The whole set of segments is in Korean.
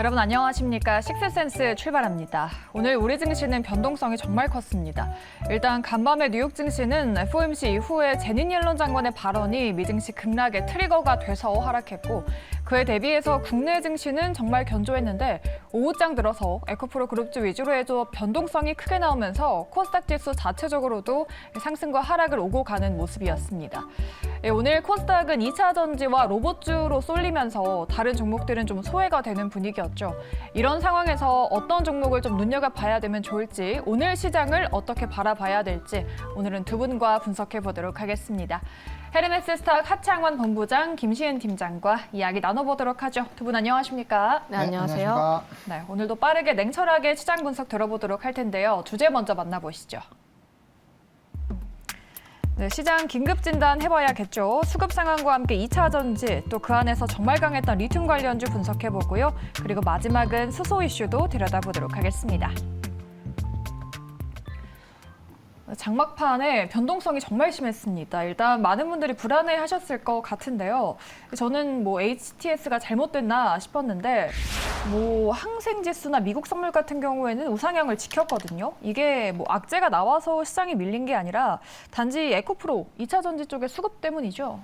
여러분 안녕하십니까? 식스센스 출발합니다. 오늘 우리 증시는 변동성이 정말 컸습니다. 일단 간밤에 뉴욕 증시는 FOMC 이후에 제닛 옐런 장관의 발언이 미증시 급락의 트리거가 돼서 하락했고 그에 대비해서 국내 증시는 정말 견조했는데 오후장 들어서 에코프로 그룹주 위주로 해도 변동성이 크게 나오면서 코스닥 지수 자체적으로도 상승과 하락을 오고 가는 모습이었습니다. 오늘 코스닥은 2차 전지와 로봇주로 쏠리면서 다른 종목들은 좀 소외가 되는 분위기였죠. 이런 상황에서 어떤 종목을 좀 눈여겨봐야 되면 좋을지, 오늘 시장을 어떻게 바라봐야 될지 오늘은 두 분과 분석해 보도록 하겠습니다. 헤르메스 스탁 하창원 본부장, 김시은 팀장과 이야기 나눠보도록 하죠. 두 분 안녕하십니까? 네, 안녕하세요. 네, 오늘도 빠르게 냉철하게 시장 분석 들어보도록 할 텐데요. 주제 먼저 만나보시죠. 네, 시장 긴급 진단 해봐야겠죠. 수급 상황과 함께 2차 전지, 또 그 안에서 정말 강했던 리튬 관련주 분석해보고요. 그리고 마지막은 수소 이슈도 들여다보도록 하겠습니다. 장막판에 변동성이 정말 심했습니다. 일단 많은 분들이 불안해하셨을 것 같은데요. 저는 HTS가 잘못됐나 싶었는데 항생지수나 미국 선물 같은 경우에는 우상향을 지켰거든요. 이게 악재가 나와서 시장이 밀린 게 아니라 단지 에코프로 2차 전지 쪽의 수급 때문이죠.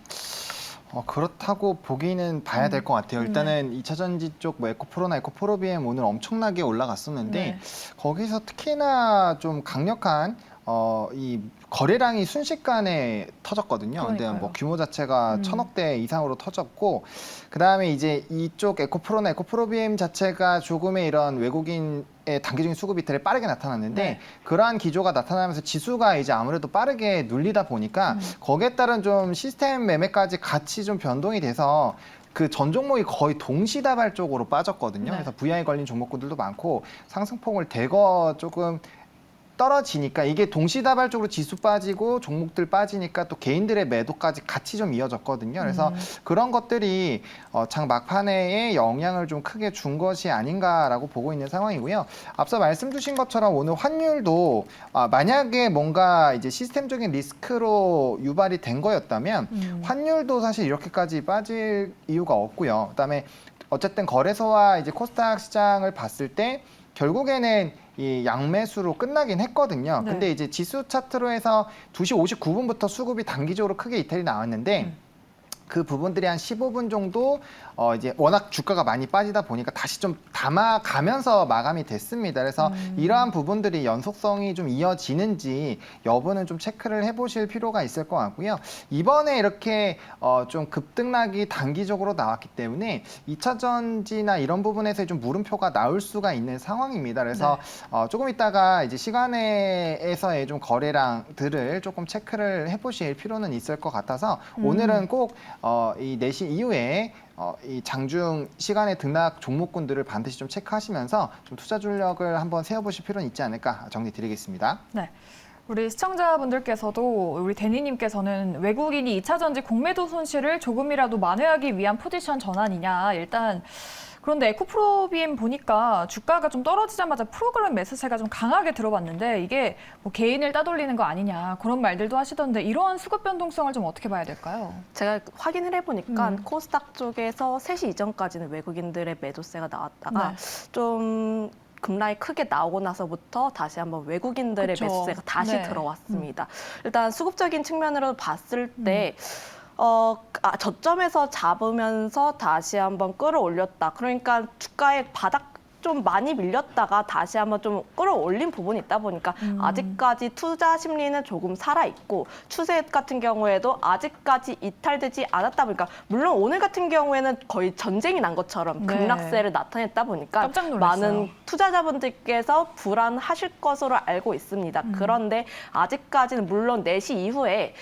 그렇다고 보기는 봐야 될 것 같아요. 일단은 2차 전지 쪽 에코프로나 에코프로비엠 오늘 엄청나게 올라갔었는데 네. 거기서 특히나 좀 강력한 이 거래량이 순식간에 터졌거든요. 근데 규모 자체가 1,000억대 이상으로 터졌고, 그 다음에 이제 이쪽 에코프로나 에코프로비엠 자체가 조금의 이런 외국인의 단기적인 수급 이탈이 빠르게 나타났는데, 네. 그러한 기조가 나타나면서 지수가 이제 아무래도 빠르게 눌리다 보니까 거기에 따른 좀 시스템 매매까지 같이 좀 변동이 돼서 그 전 종목이 거의 동시다발적으로 빠졌거든요. 네. 그래서 VI 걸린 종목군들도 많고 상승폭을 대거 조금 떨어지니까 이게 동시다발적으로 지수 빠지고 종목들 빠지니까 또 개인들의 매도까지 같이 좀 이어졌거든요. 그래서 그런 것들이 장 막판에 영향을 좀 크게 준 것이 아닌가라고 보고 있는 상황이고요. 앞서 말씀 주신 것처럼 오늘 환율도 만약에 뭔가 이제 시스템적인 리스크로 유발이 된 거였다면 환율도 사실 이렇게까지 빠질 이유가 없고요. 그다음에 어쨌든 거래소와 이제 코스닥 시장을 봤을 때 결국에는 이 양매수로 끝나긴 했거든요. 네. 근데 이제 지수 차트로 해서 2시 59분부터 수급이 단기적으로 크게 이탈이 나왔는데 그 부분들이 한 15분 정도 이제 워낙 주가가 많이 빠지다 보니까 다시 좀 담아가면서 마감이 됐습니다. 그래서 이러한 부분들이 연속성이 좀 이어지는지 여부는 좀 체크를 해보실 필요가 있을 것 같고요. 이번에 이렇게 좀 급등락이 단기적으로 나왔기 때문에 2차 전지나 이런 부분에서 좀 물음표가 나올 수가 있는 상황입니다. 그래서 조금 있다가 이제 시간에서의 좀 거래량들을 조금 체크를 해보실 필요는 있을 것 같아서 오늘은 꼭 이 4시 이후에 이 장중 시간에 등락 종목군들을 반드시 좀 체크하시면서 좀 투자 전략을 한번 세워보실 필요는 있지 않을까 정리드리겠습니다. 네. 우리 시청자분들께서도 우리 데니님께서는 외국인이 2차 전지 공매도 손실을 조금이라도 만회하기 위한 포지션 전환이냐. 일단 그런데 에코프로비엠 보니까 주가가 좀 떨어지자마자 프로그램 매수세가 좀 강하게 들어왔는데 이게 개인을 따돌리는 거 아니냐 그런 말들도 하시던데 이러한 수급 변동성을 좀 어떻게 봐야 될까요? 제가 확인을 해보니까 코스닥 쪽에서 3시 이전까지는 외국인들의 매도세가 나왔다가 좀 급락이 크게 나오고 나서부터 다시 한번 외국인들의 그쵸. 매수세가 다시 네. 들어왔습니다. 일단 수급적인 측면으로 봤을 때 저점에서 잡으면서 다시 한번 끌어올렸다. 그러니까 주가의 바닥 좀 많이 밀렸다가 다시 한번 좀 끌어올린 부분이 있다 보니까 아직까지 투자 심리는 조금 살아있고 추세 같은 경우에도 아직까지 이탈되지 않았다 보니까 물론 오늘 같은 경우에는 거의 전쟁이 난 것처럼 급락세를 나타냈다 보니까 깜짝 놀랐어요. 많은 투자자분들께서 불안하실 것으로 알고 있습니다. 그런데 아직까지는 물론 4시 이후에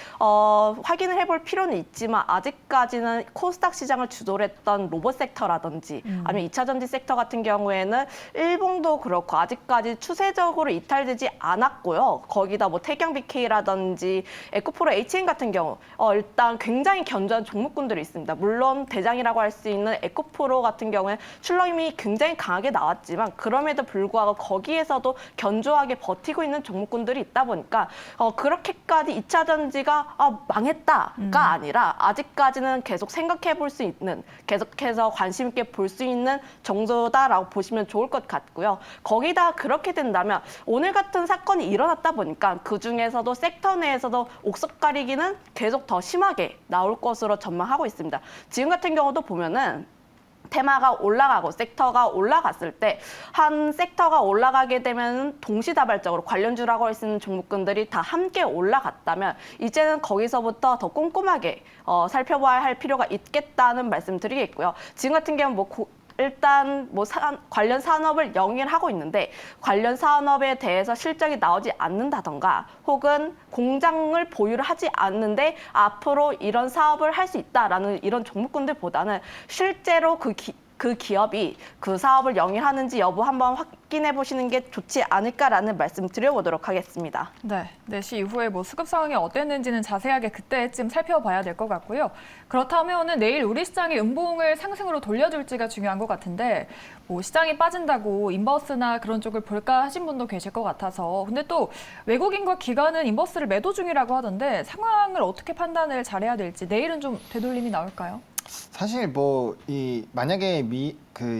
확인을 해볼 필요는 있지만 아직까지는 코스닥 시장을 주도를 했던 로봇 섹터라든지 아니면 2차 전지 섹터 같은 경우에는 일봉도 그렇고 아직까지 추세적으로 이탈되지 않았고요. 거기다 태경 BK라든지 에코프로 HN 같은 경우 일단 굉장히 견조한 종목군들이 있습니다. 물론 대장이라고 할 수 있는 에코프로 같은 경우에 출렁임이 굉장히 강하게 나왔지만 그럼에도 불구하고 거기에서도 견조하게 버티고 있는 종목군들이 있다 보니까 그렇게까지 2차 전지가 망했다가 아니라 아직까지는 계속 생각해 볼 수 있는, 계속해서 관심 있게 볼 수 있는 정도다라고 보시면 좋을 것 같고요. 거기다 그렇게 된다면 오늘 같은 사건이 일어났다 보니까 그중에서도 섹터 내에서도 옥석 가리기는 계속 더 심하게 나올 것으로 전망하고 있습니다. 지금 같은 경우도 보면은 테마가 올라가고 섹터가 올라갔을 때 한 섹터가 올라가게 되면 동시다발적으로 관련주라고 할 수 있는 종목군들이 다 함께 올라갔다면 이제는 거기서부터 더 꼼꼼하게 살펴봐야 할 필요가 있겠다는 말씀 드리겠고요. 지금 같은 경우는 일단 관련 산업을 영위하고 있는데 관련 산업에 대해서 실적이 나오지 않는다던가 혹은 공장을 보유를 하지 않는데 앞으로 이런 사업을 할 수 있다라는 이런 종목군들보다는 실제로 그 기업이 그 사업을 영위하는지 여부 한번 확인해 보시는 게 좋지 않을까라는 말씀 드려보도록 하겠습니다. 네, 4시 이후에 수급 상황이 어땠는지는 자세하게 그때쯤 살펴봐야 될 것 같고요. 그렇다면은 내일 우리 시장이 음봉을 상승으로 돌려줄지가 중요한 것 같은데 시장이 빠진다고 인버스나 그런 쪽을 볼까 하신 분도 계실 것 같아서 근데 또 외국인과 기관은 인버스를 매도 중이라고 하던데 상황을 어떻게 판단을 잘해야 될지 내일은 좀 되돌림이 나올까요? 사실 만약에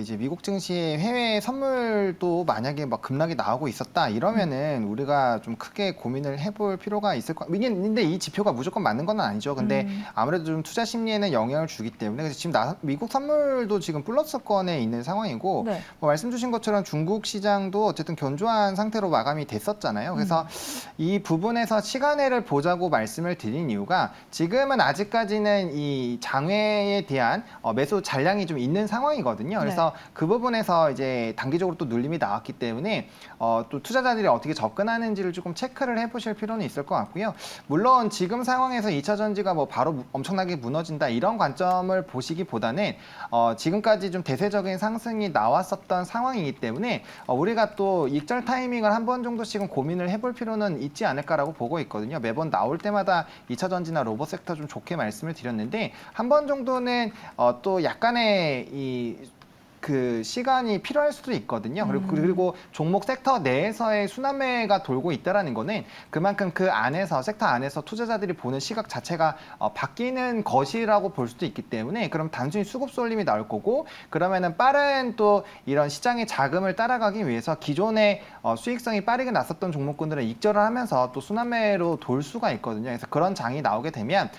이제 미국 증시의 해외 선물도 만약에 급락이 나오고 있었다 이러면은 우리가 좀 크게 고민을 해볼 필요가 있을 것 같아요. 근데 이 지표가 무조건 맞는 건 아니죠. 근데 아무래도 좀 투자 심리에는 영향을 주기 때문에 그래서 지금 미국 선물도 지금 플러스권에 있는 상황이고 네. 말씀 주신 것처럼 중국 시장도 어쨌든 견조한 상태로 마감이 됐었잖아요. 그래서 이 부분에서 시간을 보자고 말씀을 드린 이유가 지금은 아직까지는 이 장외에 대한 매수 잔량이 좀 있는 상황이거든요. 그래서 그 부분에서 이제 단기적으로 또 눌림이 나왔기 때문에 또 투자자들이 어떻게 접근하는지를 조금 체크를 해보실 필요는 있을 것 같고요. 물론 지금 상황에서 2차 전지가 바로 엄청나게 무너진다 이런 관점을 보시기보다는 지금까지 좀 대세적인 상승이 나왔었던 상황이기 때문에 우리가 또 익절 타이밍을 한 번 정도씩은 고민을 해볼 필요는 있지 않을까라고 보고 있거든요. 매번 나올 때마다 2차 전지나 로봇 섹터 좀 좋게 말씀을 드렸는데 한 번 정도는 또 약간의 그 시간이 필요할 수도 있거든요. 그리고 종목 섹터 내에서의 순환매가 돌고 있다는 거는 그만큼 그 안에서 섹터 안에서 투자자들이 보는 시각 자체가 바뀌는 것이라고 볼 수도 있기 때문에 그럼 단순히 수급 쏠림이 나올 거고 그러면은 빠른 또 이런 시장의 자금을 따라가기 위해서 기존의 수익성이 빠르게 났었던 종목군들은 익절을 하면서 또 순환매로 돌 수가 있거든요. 그래서 그런 장이 나오게 되면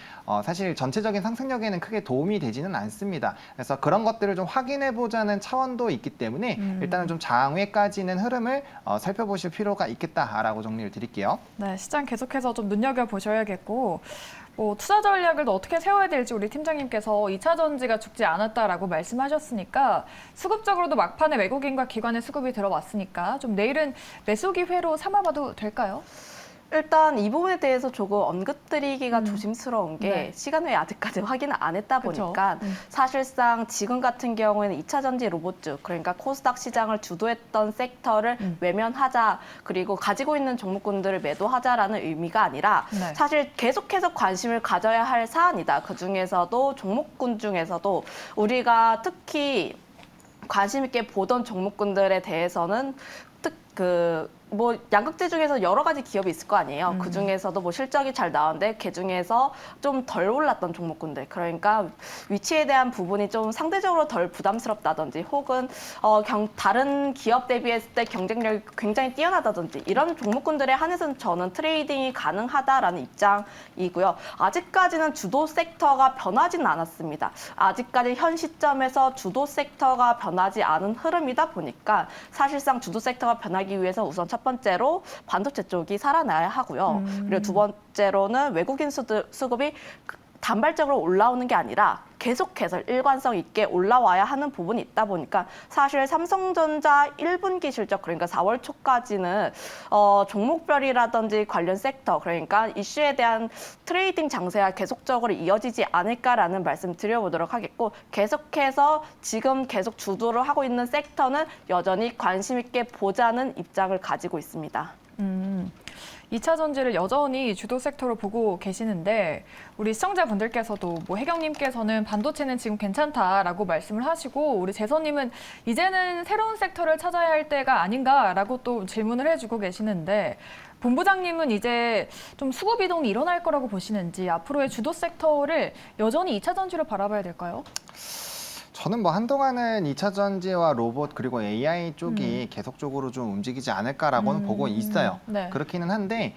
사실 전체적인 상승력에는 크게 도움이 되지는 않습니다. 그래서 그런 것들을 좀 확인해 보자는 차원도 있기 때문에 일단은 좀 장외까지는 흐름을 살펴보실 필요가 있겠다라고 정리를 드릴게요. 네, 시장 계속해서 좀 눈여겨보셔야겠고 투자 전략을 어떻게 세워야 될지 우리 팀장님께서 2차 전지가 죽지 않았다라고 말씀하셨으니까 수급적으로도 막판에 외국인과 기관의 수급이 들어왔으니까 좀 내일은 매수 기회로 삼아봐도 될까요? 일단 이 부분에 대해서 조금 언급드리기가 조심스러운 게 시간 외에 아직까지 확인을 안 했다 보니까 사실상 지금 같은 경우에는 2차 전지 로봇주 그러니까 코스닥 시장을 주도했던 sek터를 외면하자 그리고 가지고 있는 종목군들을 매도하자라는 의미가 아니라 사실 계속해서 관심을 가져야 할 사안이다. 그중에서도 종목군 중에서도 우리가 특히 관심 있게 보던 종목군들에 대해서는 양극재 중에서 여러 가지 기업이 있을 거 아니에요. 그 중에서도 실적이 잘 나왔는데 그 중에서 좀 덜 올랐던 종목군들. 그러니까 위치에 대한 부분이 좀 상대적으로 덜 부담스럽다든지 혹은 다른 기업 대비했을 때 경쟁력이 굉장히 뛰어나다든지 이런 종목군들에 한해서는 저는 트레이딩이 가능하다라는 입장이고요. 아직까지는 주도 섹터가 변하지는 않았습니다. 아직까지 현 시점에서 주도 섹터가 변하지 않은 흐름이다 보니까 사실상 주도 섹터가 변하기 위해서 우선 첫 번째로 반도체 쪽이 살아나야 하고요. 그리고 두 번째로는 외국인 수급이 단발적으로 올라오는 게 아니라 계속해서 일관성 있게 올라와야 하는 부분이 있다 보니까 사실 삼성전자 1분기 실적 그러니까 4월 초까지는 종목별이라든지 관련 섹터 그러니까 이슈에 대한 트레이딩 장세가 계속적으로 이어지지 않을까라는 말씀 드려보도록 하겠고 계속해서 지금 계속 주도를 하고 있는 섹터는 여전히 관심 있게 보자는 입장을 가지고 있습니다. 이차 전지를 여전히 주도 섹터로 보고 계시는데 우리 시청자분들께서도 뭐 혜경님께서는 반도체는 지금 괜찮다라고 말씀을 하시고 우리 재선님은 이제는 새로운 섹터를 찾아야 할 때가 아닌가라고 또 질문을 해주고 계시는데 본부장님은 이제 좀 수급 이동이 일어날 거라고 보시는지 앞으로의 주도 섹터를 여전히 이차 전지로 바라봐야 될까요? 저는 뭐 한동안은 2차 전지와 로봇 그리고 AI 쪽이 계속적으로 좀 움직이지 않을까라고는 보고 있어요. 네. 그렇기는 한데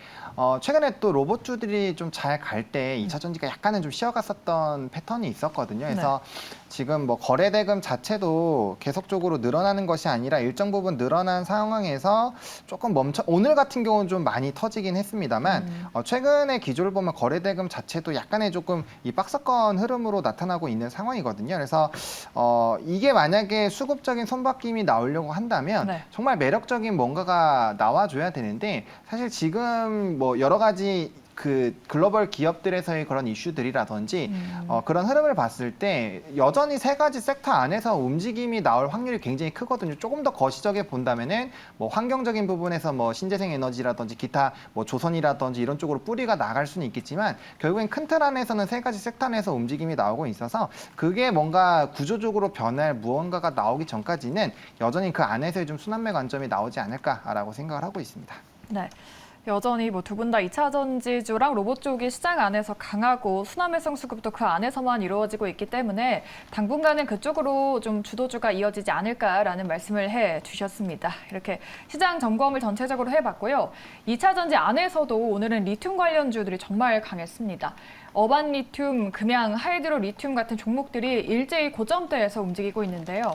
최근에 또 로봇주들이 좀 잘 갈 때 2차 전지가 약간은 좀 쉬어갔었던 패턴이 있었거든요. 그래서 지금 뭐 거래 대금 자체도 계속적으로 늘어나는 것이 아니라 일정 부분 늘어난 상황에서 조금 오늘 같은 경우는 좀 많이 터지긴 했습니다만 최근의 기조를 보면 거래 대금 자체도 약간의 조금 이 박스권 흐름으로 나타나고 있는 상황이거든요. 그래서 이게 만약에 수급적인 손바뀜이 나오려고 한다면 정말 매력적인 뭔가가 나와줘야 되는데 사실 지금 뭐 여러 가지 그 글로벌 기업들에서의 그런 이슈들이라든지 그런 흐름을 봤을 때 여전히 세 가지 섹터 안에서 움직임이 나올 확률이 굉장히 크거든요. 조금 더 거시적에 본다면은 뭐 환경적인 부분에서 뭐 신재생 에너지라든지 기타 뭐 조선이라든지 이런 쪽으로 뿌리가 나갈 수는 있겠지만 결국엔 큰 틀 안에서는 세 가지 섹터 안에서 움직임이 나오고 있어서 그게 뭔가 구조적으로 변할 무언가가 나오기 전까지는 여전히 그 안에서의 좀 순환매 관점이 나오지 않을까라고 생각을 하고 있습니다. 네. 여전히 뭐 두 분 다 2차 전지주랑 로봇 쪽이 시장 안에서 강하고 순환매성 수급도 그 안에서만 이루어지고 있기 때문에 당분간은 그쪽으로 좀 주도주가 이어지지 않을까라는 말씀을 해주셨습니다. 이렇게 시장 점검을 전체적으로 해봤고요. 2차 전지 안에서도 오늘은 리튬 관련주들이 정말 강했습니다. 어반 리튬, 금양, 하이드로 리튬 같은 종목들이 일제히 고점대에서 움직이고 있는데요.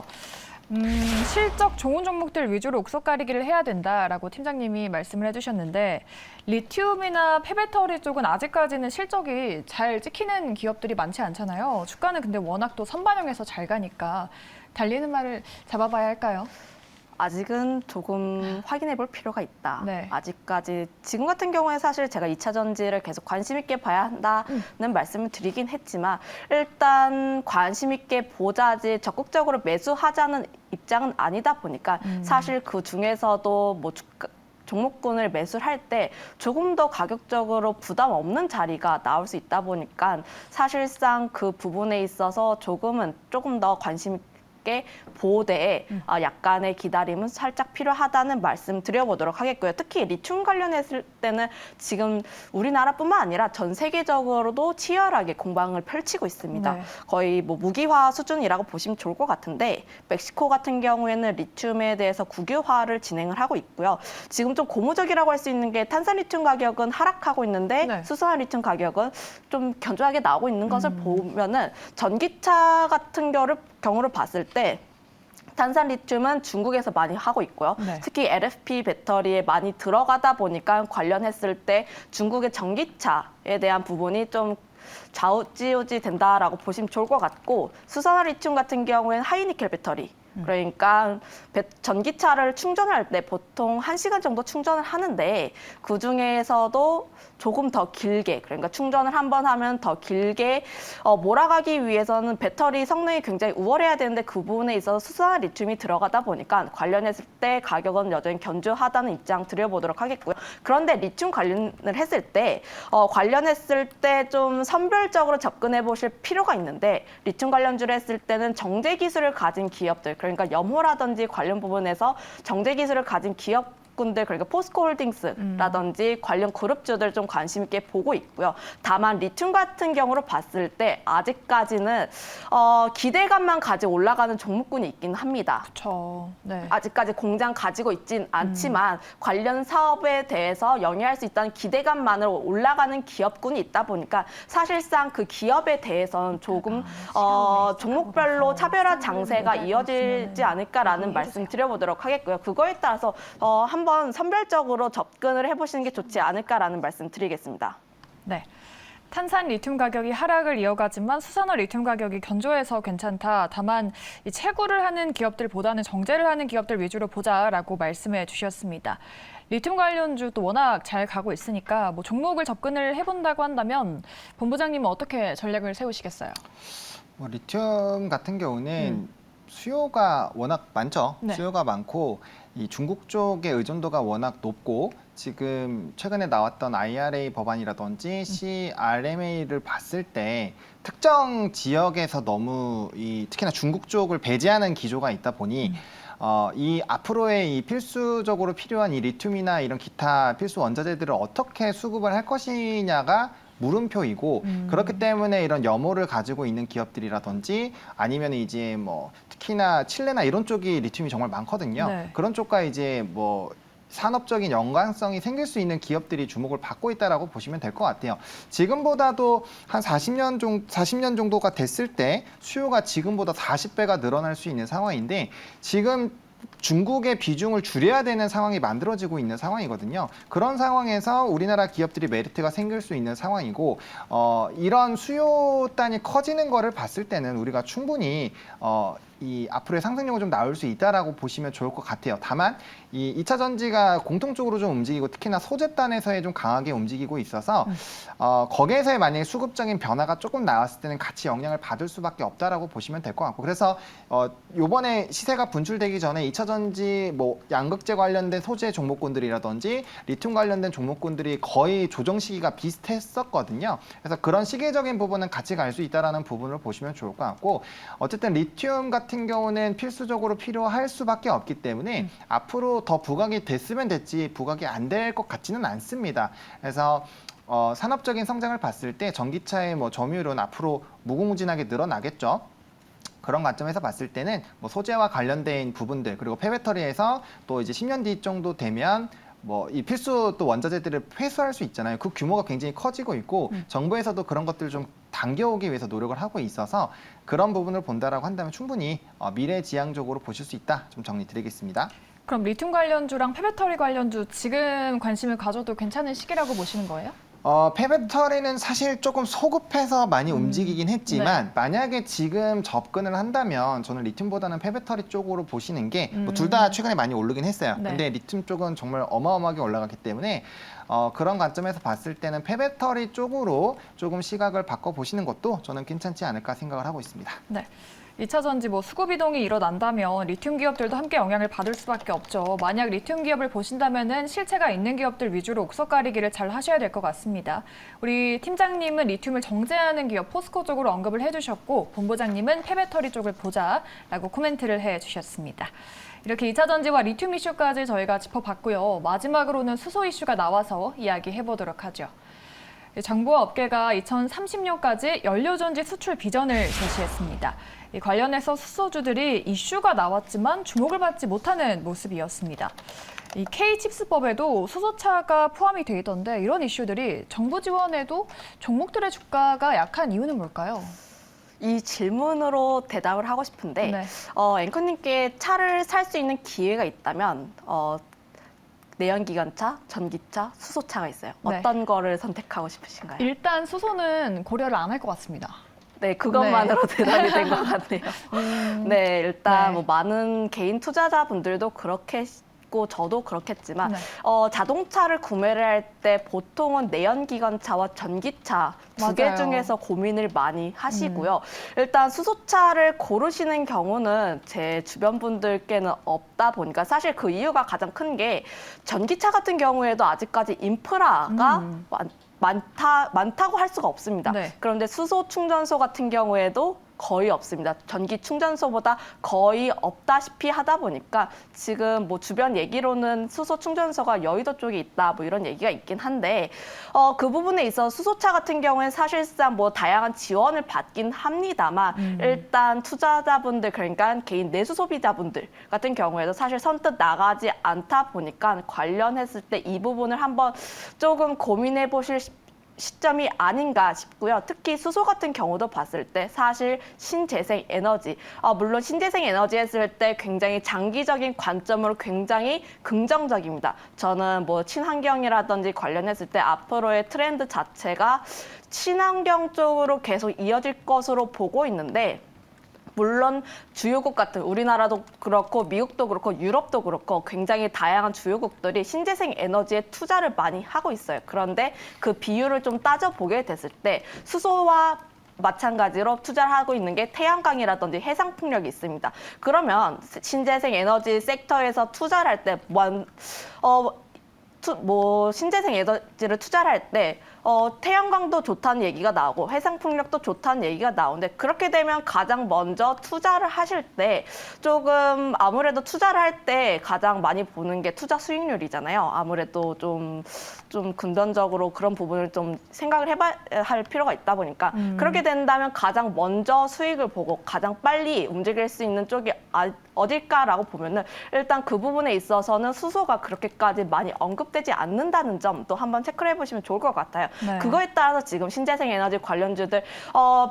실적 좋은 종목들 위주로 옥석 가리기를 해야 된다라고 팀장님이 말씀을 해주셨는데 리튬이나 폐배터리 쪽은 아직까지는 실적이 잘 찍히는 기업들이 많지 않잖아요. 주가는 근데 워낙 또 선반영해서 잘 가니까 달리는 말을 잡아봐야 할까요? 아직은 조금 확인해 볼 필요가 있다. 네. 아직까지 지금 같은 경우에 사실 제가 2차 전지를 계속 관심 있게 봐야 한다는 말씀을 드리긴 했지만 일단 관심 있게 보자지 적극적으로 매수하자는 입장은 아니다 보니까 사실 그 중에서도 뭐 종목군을 매수를 할 때 조금 더 가격적으로 부담 없는 자리가 나올 수 있다 보니까 사실상 그 부분에 있어서 조금 더 관심 있게 보호대에 약간의 기다림은 살짝 필요하다는 말씀 드려보도록 하겠고요. 특히 리튬 관련했을 때는 지금 우리나라뿐만 아니라 전 세계적으로도 치열하게 공방을 펼치고 있습니다. 네. 거의 뭐 무기화 수준이라고 보시면 좋을 것 같은데 멕시코 같은 경우에는 리튬에 대해서 국유화를 진행을 하고 있고요. 지금 좀 고무적이라고 할 수 있는 게 탄산 리튬 가격은 하락하고 있는데 수소화 리튬 가격은 좀 견조하게 나오고 있는 것을 보면은 전기차 같은 경우를 봤을 때 탄산 리튬은 중국에서 많이 하고 있고요. 특히 LFP 배터리에 많이 들어가다 보니까 관련했을 때 중국의 전기차에 대한 부분이 좀 좌우지우지 된다라고 보시면 좋을 것 같고 수소화 리튬 같은 경우에는 하이니켈 배터리 그러니까 전기차를 충전할 때 보통 1시간 정도 충전을 하는데 그중에서도 조금 더 길게 그러니까 충전을 한 번 하면 더 길게 몰아가기 위해서는 배터리 성능이 굉장히 우월해야 되는데 그 부분에 있어서 수소화 리튬이 들어가다 보니까 관련했을 때 가격은 여전히 견조하다는 입장 드려보도록 하겠고요. 그런데 리튬 관련을 했을 때 관련했을 때 좀 선별적으로 접근해 보실 필요가 있는데 리튬 관련주를 했을 때는 정제 기술을 가진 기업들 그러니까 염호라든지 관련 부분에서 정제 기술을 가진 기업군들 그러니까 포스코홀딩스라든지 관련 그룹주들 좀 관심 있게 보고 있고요. 다만 리튬 같은 경우로 봤을 때 아직까지는 기대감만 가지고 올라가는 종목군이 있긴 합니다. 그렇죠. 네. 아직까지 공장 가지고 있진 않지만 관련 사업에 대해서 영위할 수 있다는 기대감만으로 올라가는 기업군이 있다 보니까 사실상 그 기업에 대해서는 조금 종목별로 차별화 장세가 이어지지 않을까라는 말씀 드려보도록 하겠고요. 그거에 따라서 한번 선별적으로 접근을 해보시는 게 좋지 않을까라는 말씀 드리겠습니다. 네. 탄산 리튬 가격이 하락을 이어가지만 수산화 리튬 가격이 견조해서 괜찮다. 다만 이 채굴을 하는 기업들보다는 정제를 하는 기업들 위주로 보자라고 말씀해 주셨습니다. 리튬 관련주도 워낙 잘 가고 있으니까 뭐 종목을 접근을 해본다고 한다면 본부장님은 어떻게 전략을 세우시겠어요? 뭐 리튬 같은 경우는 수요가 워낙 많죠. 네. 수요가 많고 이 중국 쪽의 의존도가 워낙 높고 지금 최근에 나왔던 IRA 법안이라든지 CRMA를 봤을 때 특정 지역에서 너무 특히나 중국 쪽을 배제하는 기조가 있다 보니 이 앞으로의 이 필수적으로 필요한 이 리튬이나 이런 기타 필수 원자재들을 어떻게 수급을 할 것이냐가 물음표이고 그렇기 때문에 이런 염호를 가지고 있는 기업들이라든지 아니면 이제 뭐 특히나 칠레나 이런 쪽이 리튬이 정말 많거든요. 네. 그런 쪽과 이제 뭐 산업적인 연관성이 생길 수 있는 기업들이 주목을 받고 있다라고 보시면 될 것 같아요. 지금보다도 한 40년 정도가 됐을 때 수요가 지금보다 40배가 늘어날 수 있는 상황인데 지금 중국의 비중을 줄여야 되는 상황이 만들어지고 있는 상황이거든요. 그런 상황에서 우리나라 기업들이 메리트가 생길 수 있는 상황이고 이런 수요단이 커지는 거를 봤을 때는 우리가 충분히 이 앞으로의 상승력은 좀 나올 수 있다라고 보시면 좋을 것 같아요. 다만 이 2차 전지가 공통적으로 좀 움직이고 특히나 소재단에서의 좀 강하게 움직이고 있어서 거기에서의 만약에 수급적인 변화가 조금 나왔을 때는 같이 영향을 받을 수밖에 없다라고 보시면 될 것 같고 그래서 요번에 시세가 분출되기 전에 2차 전지 뭐 양극재 관련된 소재 종목군들이라든지 리튬 관련된 종목군들이 거의 조정 시기가 비슷했었거든요. 그래서 그런 시기적인 부분은 같이 갈 수 있다라는 부분을 보시면 좋을 것 같고 어쨌든 리튬 같은 경우는 필수적으로 필요할 수밖에 없기 때문에 앞으로 더 부각이 됐으면 됐지 부각이 안 될 것 같지는 않습니다. 그래서 산업적인 성장을 봤을 때 전기차의 뭐 점유율은 앞으로 무궁무진하게 늘어나겠죠. 그런 관점에서 봤을 때는 뭐 소재와 관련된 부분들 그리고 폐배터리에서 또 이제 10년 뒤 정도 되면 뭐 이 필수 또 원자재들을 회수할 수 있잖아요. 그 규모가 굉장히 커지고 있고 정부에서도 그런 것들을 좀 당겨오기 위해서 노력을 하고 있어서 그런 부분을 본다라고 한다면 충분히 미래지향적으로 보실 수 있다. 좀 정리 드리겠습니다. 그럼 리튬 관련주랑 폐배터리 관련주 지금 관심을 가져도 괜찮은 시기라고 보시는 거예요? 폐배터리는 사실 조금 소급해서 많이 움직이긴 했지만 만약에 지금 접근을 한다면 저는 리튬보다는 폐배터리 쪽으로 보시는 게 뭐 둘 다 최근에 많이 오르긴 했어요. 네. 근데 리튬 쪽은 정말 어마어마하게 올라갔기 때문에 그런 관점에서 봤을 때는 폐배터리 쪽으로 조금 시각을 바꿔보시는 것도 저는 괜찮지 않을까 생각을 하고 있습니다. 네. 2차 전지 뭐 수급 이동이 일어난다면 리튬 기업들도 함께 영향을 받을 수밖에 없죠. 만약 리튬 기업을 보신다면은 실체가 있는 기업들 위주로 옥석 가리기를 잘 하셔야 될 것 같습니다. 우리 팀장님은 리튬을 정제하는 기업 포스코 쪽으로 언급을 해주셨고 본부장님은 폐배터리 쪽을 보자라고 코멘트를 해주셨습니다. 이렇게 2차 전지와 리튬 이슈까지 저희가 짚어봤고요. 마지막으로는 수소 이슈가 나와서 이야기해보도록 하죠. 정부와 업계가 2030년까지 연료전지 수출 비전을 제시했습니다. 이 관련해서 수소주들이 이슈가 나왔지만 주목을 받지 못하는 모습이었습니다. 이 K칩스법에도 수소차가 포함이 돼 있던데 이런 이슈들이 정부 지원에도 종목들의 주가가 약한 이유는 뭘까요? 이 질문으로 대답을 하고 싶은데 네. 앵커님께 차를 살 수 있는 기회가 있다면 내연기관차, 전기차, 수소차가 있어요. 네. 어떤 거를 선택하고 싶으신가요? 일단 수소는 고려를 안 할 것 같습니다. 네, 그것만으로 대답이 된 것 같네요. 네, 일단 네. 뭐 많은 개인 투자자분들도 그렇게 고 저도 그렇겠지만 네. 자동차를 구매를 할 때 보통은 내연기관차와 전기차 두 개 맞아요. 중에서 고민을 많이 하시고요. 일단 수소차를 고르시는 경우는 제 주변 분들께는 없다 보니까 사실 그 이유가 가장 큰 게 전기차 같은 경우에도 아직까지 인프라가 많다고 할 수가 없습니다. 네. 그런데 수소 충전소 같은 경우에도 거의 없습니다. 전기 충전소보다 거의 없다시피 하다 보니까 지금 뭐 주변 얘기로는 수소 충전소가 여의도 쪽에 있다 뭐 이런 얘기가 있긴 한데 그 부분에 있어 수소차 같은 경우는 사실상 뭐 다양한 지원을 받긴 합니다만 일단 투자자분들 그러니까 개인 내수 소비자분들 같은 경우에도 사실 선뜻 나가지 않다 보니까 관련했을 때 이 부분을 한번 조금 고민해 보실 시점이 아닌가 싶고요. 특히 수소 같은 경우도 봤을 때 사실 신재생 에너지, 물론 신재생 에너지 했을 때 굉장히 장기적인 관점으로 굉장히 긍정적입니다. 저는 뭐 친환경이라든지 관련했을 때 앞으로의 트렌드 자체가 친환경 쪽으로 계속 이어질 것으로 보고 있는데 물론 주요국 같은 우리나라도 그렇고 미국도 그렇고 유럽도 그렇고 굉장히 다양한 주요국들이 신재생 에너지에 투자를 많이 하고 있어요. 그런데 그 비율을 좀 따져보게 됐을 때 수소와 마찬가지로 투자를 하고 있는 게 태양광이라든지 해상풍력이 있습니다. 그러면 신재생 에너지 섹터에서 투자를 할 때 신재생 에너지를 투자를 할 때 태양광도 좋다는 얘기가 나오고 해상풍력도 좋다는 얘기가 나오는데 그렇게 되면 가장 먼저 투자를 하실 때 조금 아무래도 투자를 할 때 가장 많이 보는 게 투자 수익률이잖아요. 아무래도 좀 근본적으로 그런 부분을 좀 생각을 해봐야 할 필요가 있다 보니까 그렇게 된다면 가장 먼저 수익을 보고 가장 빨리 움직일 수 있는 쪽이 어딜까라고 보면은 일단 그 부분에 있어서는 수소가 그렇게까지 많이 언급되지 않는다는 점도 한번 체크를 해보시면 좋을 것 같아요. 네. 그거에 따라서 지금 신재생 에너지 관련주들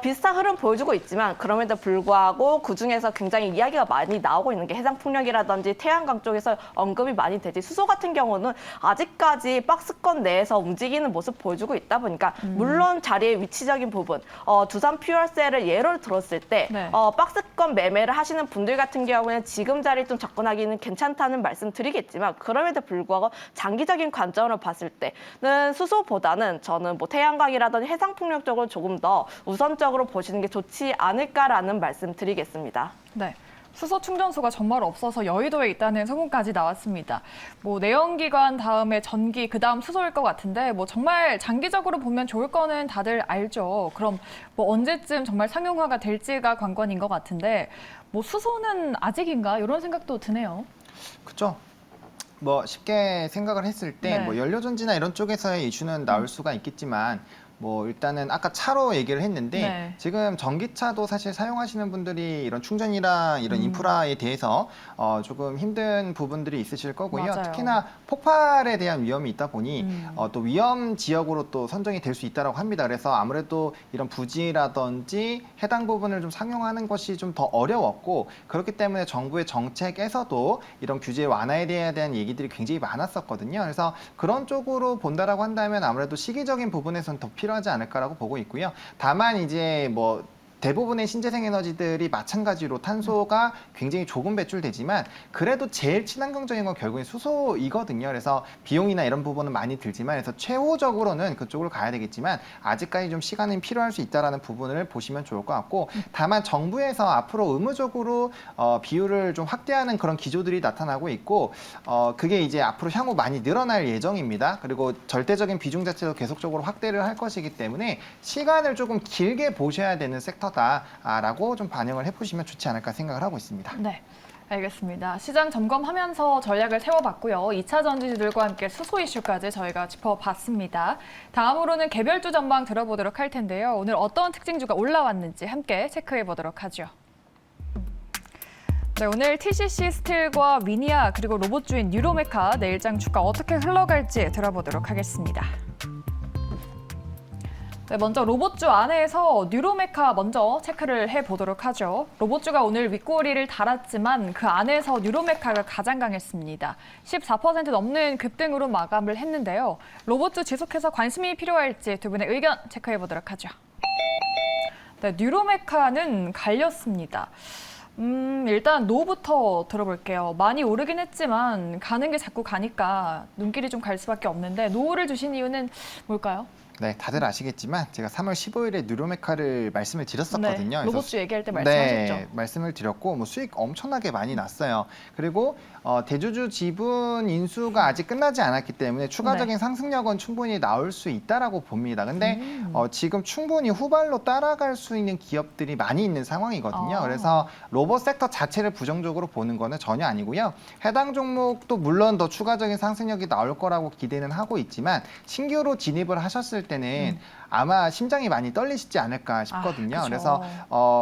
비슷한 흐름 보여주고 있지만 그럼에도 불구하고 그중에서 굉장히 이야기가 많이 나오고 있는 게 해상풍력이라든지 태양광 쪽에서 언급이 많이 되지 수소 같은 경우는 아직까지 박스권 내에서 움직이는 모습 보여주고 있다 보니까 물론 자리의 위치적인 부분 두산 퓨얼셀을 예로 들었을 때 네. 박스권 매매를 하시는 분들 같은 경우에는 지금 자리에 좀 접근하기는 괜찮다는 말씀 드리겠지만 그럼에도 불구하고 장기적인 관점으로 봤을 때는 수소보다는 저는 뭐 태양광이라든지 해상풍력 쪽을 조금 더 우선적으로 보시는 게 좋지 않을까라는 말씀 드리겠습니다. 네. 수소 충전소가 정말 없어서 여의도에 있다는 소문까지 나왔습니다. 뭐 내연기관 다음에 전기 그다음 수소일 것 같은데 뭐 정말 장기적으로 보면 좋을 거는 다들 알죠. 그럼 뭐 언제쯤 정말 상용화가 될지가 관건인 것 같은데 뭐 수소는 아직인가 이런 생각도 드네요. 그렇죠. 뭐 쉽게 생각을 했을 때 네. 뭐 연료전지나 이런 쪽에서의 이슈는 나올 수가 있겠지만 뭐 일단은 아까 차로 얘기를 했는데 네. 지금 전기차도 사실 사용하시는 분들이 이런 충전이랑 이런 인프라에 대해서 조금 힘든 부분들이 있으실 거고요. 맞아요. 특히나 폭발에 대한 위험이 있다 보니 또 위험 지역으로 또 선정이 될 수 있다고 합니다. 그래서 아무래도 이런 부지라든지 해당 부분을 좀 상용하는 것이 좀 더 어려웠고 그렇기 때문에 정부의 정책에서도 이런 규제 완화에 대한 얘기들이 굉장히 많았었거든요. 그래서 그런 쪽으로 본다라고 한다면 아무래도 시기적인 부분에서는 더 필요하지 않을까라고 보고 있고요. 다만 이제 뭐 대부분의 신재생 에너지들이 마찬가지로 탄소가 굉장히 조금 배출되지만 그래도 제일 친환경적인 건 결국엔 수소이거든요. 그래서 비용이나 이런 부분은 많이 들지만 그래서 최후적으로는 그쪽으로 가야 되겠지만 아직까지 좀 시간이 필요할 수 있다라는 부분을 보시면 좋을 것 같고 다만 정부에서 앞으로 의무적으로 비율을 좀 확대하는 그런 기조들이 나타나고 있고 그게 이제 앞으로 향후 많이 늘어날 예정입니다. 그리고 절대적인 비중 자체도 계속적으로 확대를 할 것이기 때문에 시간을 조금 길게 보셔야 되는 섹터 라고 좀 반영을 해보시면 좋지 않을까 생각을 하고 있습니다. 네. 알겠습니다. 시장 점검하면서 전략을 세워봤고요. 2차 전지들과 함께 수소 이슈까지 저희가 짚어봤습니다. 다음으로는 개별주 전망 들어보도록 할 텐데요. 오늘 어떤 특징주가 올라왔는지 함께 체크해보도록 하죠. 네, 오늘 TCC 스틸과 위니아 그리고 로봇주인 뉴로메카 내일장 주가 어떻게 흘러갈지 들어보도록 하겠습니다. 네, 먼저 로봇주 안에서 뉴로메카 먼저 체크를 해보도록 하죠. 로봇주가 오늘 윗꼬리를 달았지만 그 안에서 뉴로메카가 가장 강했습니다. 14% 넘는 급등으로 마감을 했는데요. 로봇주 지속해서 관심이 필요할지 두 분의 의견 체크해보도록 하죠. 네, 뉴로메카는 갈렸습니다. 일단 노부터 들어볼게요. 많이 오르긴 했지만 가는 게 자꾸 가니까 눈길이 좀 갈 수밖에 없는데 노를 주신 이유는 뭘까요? 네, 다들 아시겠지만 제가 3월 15일에 뉴로메카를 말씀을 드렸었거든요. 네, 로봇주 얘기할 때 말씀하셨죠. 네, 말씀을 드렸고 뭐 수익 엄청나게 많이 났어요. 그리고 대주주 지분 인수가 아직 끝나지 않았기 때문에 추가적인 상승력은 충분히 나올 수 있다라고 봅니다. 근데 지금 충분히 후발로 따라갈 수 있는 기업들이 많이 있는 상황이거든요. 그래서 로봇 섹터 자체를 부정적으로 보는 거는 전혀 아니고요. 해당 종목도 물론 더 추가적인 상승력이 나올 거라고 기대는 하고 있지만 신규로 진입을 하셨을 때는 아마 심장이 많이 떨리시지 않을까 싶거든요. 그쵸. 그래서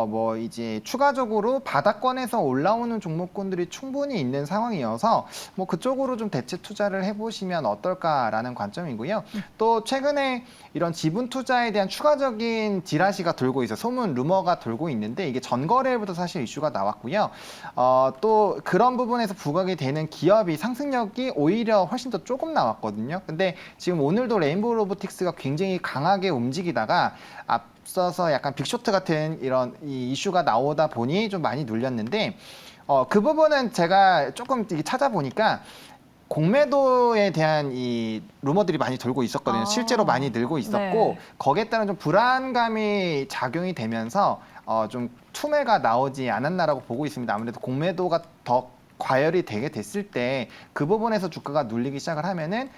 뭐 이제 추가적으로 바닥권에서 올라오는 종목군들이 충분히 있는 상황이어서 뭐 그쪽으로 좀 대체 투자를 해보시면 어떨까라는 관점이고요. 또 최근에 이런 지분 투자에 대한 추가적인 지라시가 돌고 있어요. 소문, 루머가 돌고 있는데 이게 전거래일부터 사실 이슈가 나왔고요. 또 그런 부분에서 부각이 되는 기업이 상승력이 오히려 훨씬 더 조금 나왔거든요. 근데 지금 오늘도 레인보우 로보틱스가 굉장히 강하게 움직이다가 앞서서 약간 빅쇼트 같은 이런 이 이슈가 나오다 보니 좀 많이 눌렸는데 그 부분은 제가 조금 찾아보니까 공매도에 대한 이 루머들이 많이 돌고 있었거든요. 아. 실제로 많이 늘고 있었고 네. 거기에 따른 좀 불안감이 작용이 되면서 좀 투매가 나오지 않았나라고 보고 있습니다. 아무래도 공매도가 더 과열이 되게 됐을 때 그 부분에서 주가가 눌리기 시작을 하면은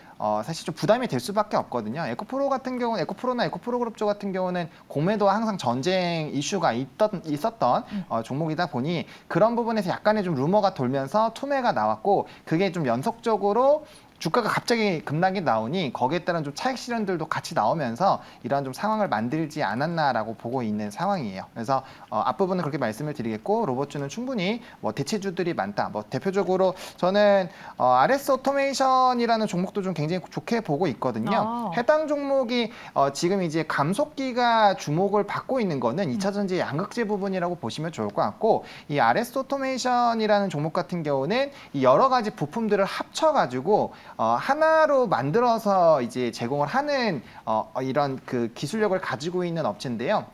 사실 좀 부담이 될 수밖에 없거든요. 에코프로 같은 경우는 에코프로나 에코프로 그룹주 같은 경우는 공매도와 항상 전쟁 이슈가 있었던 종목이다 보니 그런 부분에서 약간의 좀 루머가 돌면서 투매가 나왔고 그게 좀 연속적으로 주가가 갑자기 급락이 나오니 거기에 따른 좀 차익 실현들도 같이 나오면서 이러한 좀 상황을 만들지 않았나라고 보고 있는 상황이에요. 그래서 앞부분은 그렇게 말씀을 드리겠고 로봇주는 충분히 뭐 대체주들이 많다. 뭐 대표적으로 저는 RS 오토메이션이라는 종목도 좀 굉장히 좋게 보고 있거든요. 해당 종목이 지금 이제 감속기가 주목을 받고 있는 거는 2차 전지 양극재 부분이라고 보시면 좋을 것 같고 이 RS 오토메이션이라는 종목 같은 경우는 이 여러 가지 부품들을 합쳐가지고 하나로 만들어서 이제 제공을 하는 이런 그 기술력을 가지고 있는 업체인데요.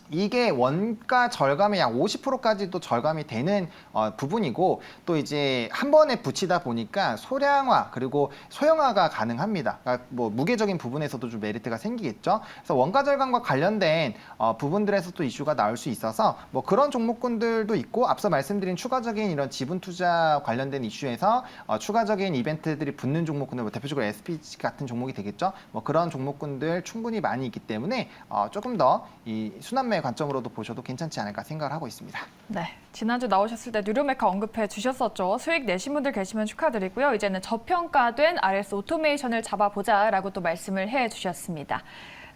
이게 원가 절감의 약 50%까지도 절감이 되는 부분이고 또 이제 한 번에 붙이다 보니까 소량화 그리고 소형화가 가능합니다. 그러니까 뭐 무게적인 부분에서도 좀 메리트가 생기겠죠. 그래서 원가 절감과 관련된 부분들에서 또 이슈가 나올 수 있어서 뭐 그런 종목군들도 있고 앞서 말씀드린 추가적인 이런 지분 투자 관련된 이슈에서 추가적인 이벤트들이 붙는 종목군들 뭐 대표적으로 SPG 같은 종목이 되겠죠. 뭐 그런 종목군들 충분히 많이 있기 때문에 조금 더 이 순환매 관점으로도 보셔도 괜찮지 않을까 생각을 하고 있습니다. 네, 지난주 나오셨을 때 뉴로메카 언급해 주셨었죠. 수익 내신 분들 계시면 축하드리고요. 이제는 저평가된 RS 오토메이션을 잡아보자라고 또 말씀을 해 주셨습니다.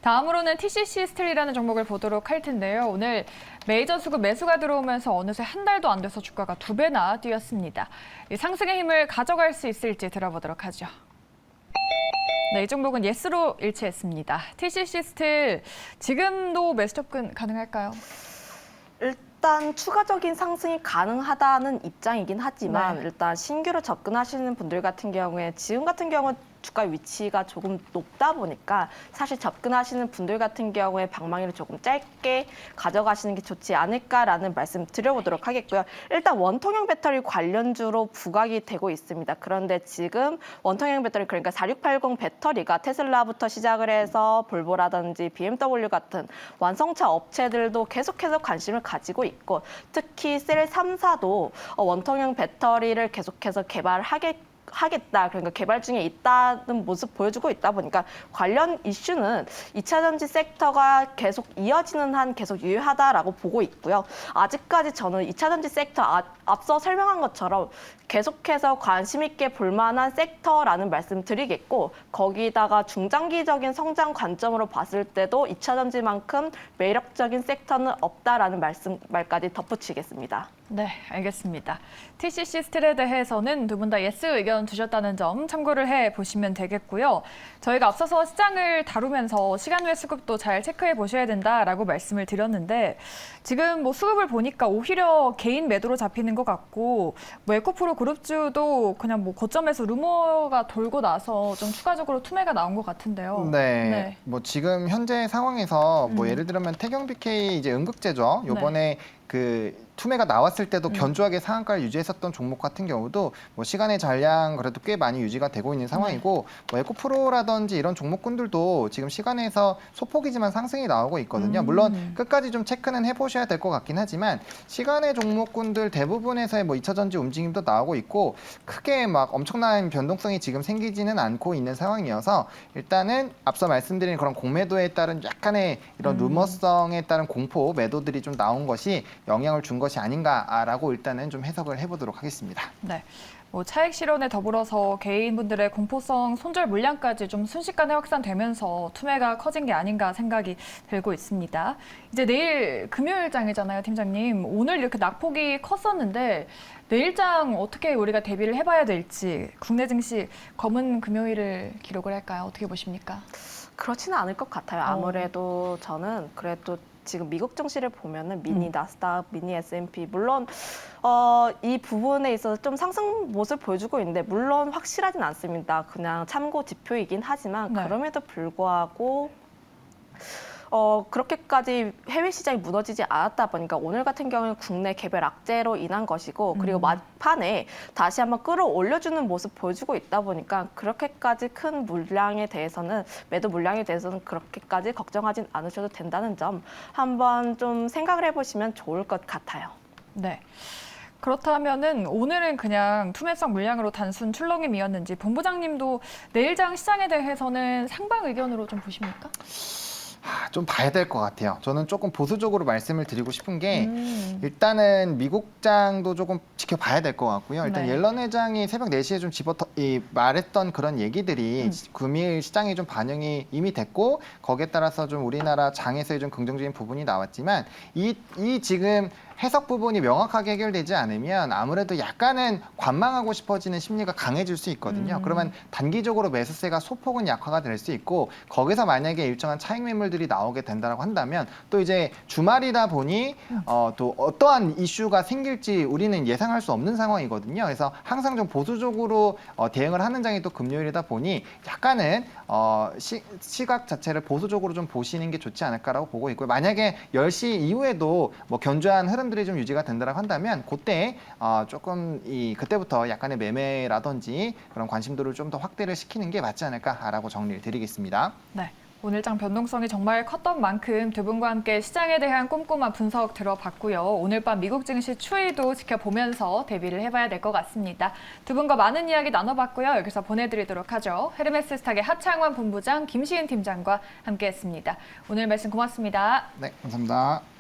다음으로는 TCC 스틸이라는 종목을 보도록 할 텐데요. 오늘 메이저 수급 매수가 들어오면서 어느새 한 달도 안 돼서 주가가 2배나 뛰었습니다. 이 상승의 힘을 가져갈 수 있을지 들어보도록 하죠. 네, 이 종목은 예스로 일치했습니다. TCC 스틸 지금도 매수 접근 가능할까요? 일단 추가적인 상승이 가능하다는 입장이긴 하지만 네. 일단 신규로 접근하시는 분들 같은 경우에 지금 같은 경우는 주가 위치가 조금 높다 보니까 사실 접근하시는 분들 같은 경우에 방망이를 조금 짧게 가져가시는 게 좋지 않을까라는 말씀 드려보도록 하겠고요. 일단 원통형 배터리 관련주로 부각이 되고 있습니다. 그런데 지금 원통형 배터리 그러니까 4680 배터리가 테슬라부터 시작을 해서 볼보라든지 BMW 같은 완성차 업체들도 계속해서 관심을 가지고 있고 특히 셀 3사도 원통형 배터리를 계속해서 하겠다. 그러니까 개발 중에 있다는 모습 보여주고 있다 보니까 관련 이슈는 2차 전지 섹터가 계속 이어지는 한 계속 유효하다라고 보고 있고요. 아직까지 저는 2차 전지 섹터 앞서 설명한 것처럼 계속해서 관심 있게 볼 만한 섹터라는 말씀 드리겠고 거기다가 중장기적인 성장 관점으로 봤을 때도 2차 전지만큼 매력적인 섹터는 없다라는 말까지 덧붙이겠습니다. 네, 알겠습니다. TCC 스틸에 대해서는 두 분 다 예스 의견 주셨다는 점 참고를 해보시면 되겠고요. 저희가 앞서서 시장을 다루면서 시간 외 수급도 잘 체크해 보셔야 된다라고 말씀을 드렸는데 지금 뭐 수급을 보니까 오히려 개인 매도로 잡히는 것 같고 뭐 에코프로 그룹주도 그냥 뭐 고점에서 루머가 돌고 나서 좀 추가적으로 투매가 나온 것 같은데요. 네. 뭐 지금 현재 상황에서 뭐 예를 들면 태경 BK 이제 응급제죠. 요번에 그 투매가 나왔을 때도 견조하게 상한가를 유지했었던 종목 같은 경우도 뭐 시간의 잔량 그래도 꽤 많이 유지가 되고 있는 상황이고 뭐 에코프로라든지 이런 종목군들도 지금 시간에서 소폭이지만 상승이 나오고 있거든요. 물론 끝까지 좀 체크는 해보셔야 될 것 같긴 하지만 시간의 종목군들 대부분에서의 뭐 2차 전지 움직임도 나오고 있고 크게 막 엄청난 변동성이 지금 생기지는 않고 있는 상황이어서 일단은 앞서 말씀드린 그런 공매도에 따른 약간의 이런 루머성에 따른 공포 매도들이 좀 나온 것이 영향을 준 것이 아닌가라고 일단은 좀 해석을 해보도록 하겠습니다. 네. 뭐 차익 실현에 더불어서 개인분들의 공포성 손절 물량까지 좀 순식간에 확산되면서 투매가 커진 게 아닌가 생각이 들고 있습니다. 이제 내일 금요일장이잖아요, 팀장님. 오늘 이렇게 낙폭이 컸었는데 내일장 어떻게 우리가 대비를 해봐야 될지 국내 증시 검은 금요일을 기록을 할까요? 어떻게 보십니까? 그렇지는 않을 것 같아요. 아무래도 저는 그래도 지금 미국 증시를 보면은 미니 나스닥, 미니 S&P 물론 이 부분에 있어서 좀 상승 모습 보여주고 있는데 물론 확실하진 않습니다. 그냥 참고 지표이긴 하지만 그럼에도 불구하고 그렇게까지 해외 시장이 무너지지 않았다 보니까 오늘 같은 경우는 국내 개별 악재로 인한 것이고 그리고 막판에 다시 한번 끌어올려주는 모습 보여주고 있다 보니까 그렇게까지 큰 물량에 대해서는 매도 물량에 대해서는 그렇게까지 걱정하진 않으셔도 된다는 점 한번 좀 생각을 해보시면 좋을 것 같아요. 네. 그렇다면은 오늘은 그냥 투매성 물량으로 단순 출렁임이었는지 본부장님도 내일장 시장에 대해서는 상방 의견으로 좀 보십니까? 좀 봐야 될 것 같아요. 저는 조금 보수적으로 말씀을 드리고 싶은 게 일단은 미국장도 조금 지켜봐야 될 것 같고요. 일단 네. 옐런 회장이 새벽 4시에 좀 말했던 그런 얘기들이 금일 시장에 좀 반영이 이미 됐고 거기에 따라서 좀 우리나라 장에서의 좀 긍정적인 부분이 나왔지만 이 지금 해석 부분이 명확하게 해결되지 않으면 아무래도 약간은 관망하고 싶어지는 심리가 강해질 수 있거든요. 그러면 단기적으로 매수세가 소폭은 약화가 될 수 있고 거기서 만약에 일정한 차익 매물들이 나오게 된다고 한다면 또 이제 주말이다 보니 또 어떠한 이슈가 생길지 우리는 예상할 수 없는 상황이거든요. 그래서 항상 좀 보수적으로 대응을 하는 장이 또 금요일이다 보니 약간은 시각 자체를 보수적으로 좀 보시는 게 좋지 않을까라고 보고 있고요. 만약에 10시 이후에도 뭐 견조한 흐름들이 좀 유지가 된다고 한다면 그때 조금 그때부터 약간의 매매라든지 그런 관심도를 좀 더 확대를 시키는 게 맞지 않을까라고 정리를 드리겠습니다. 네. 오늘장 변동성이 정말 컸던 만큼 두 분과 함께 시장에 대한 꼼꼼한 분석 들어봤고요. 오늘 밤 미국 증시 추이도 지켜보면서 대비를 해봐야 될 것 같습니다. 두 분과 많은 이야기 나눠봤고요. 여기서 보내드리도록 하죠. 헤르메스 스탁의 하창원 본부장, 김시은 팀장과 함께했습니다. 오늘 말씀 고맙습니다. 네, 감사합니다.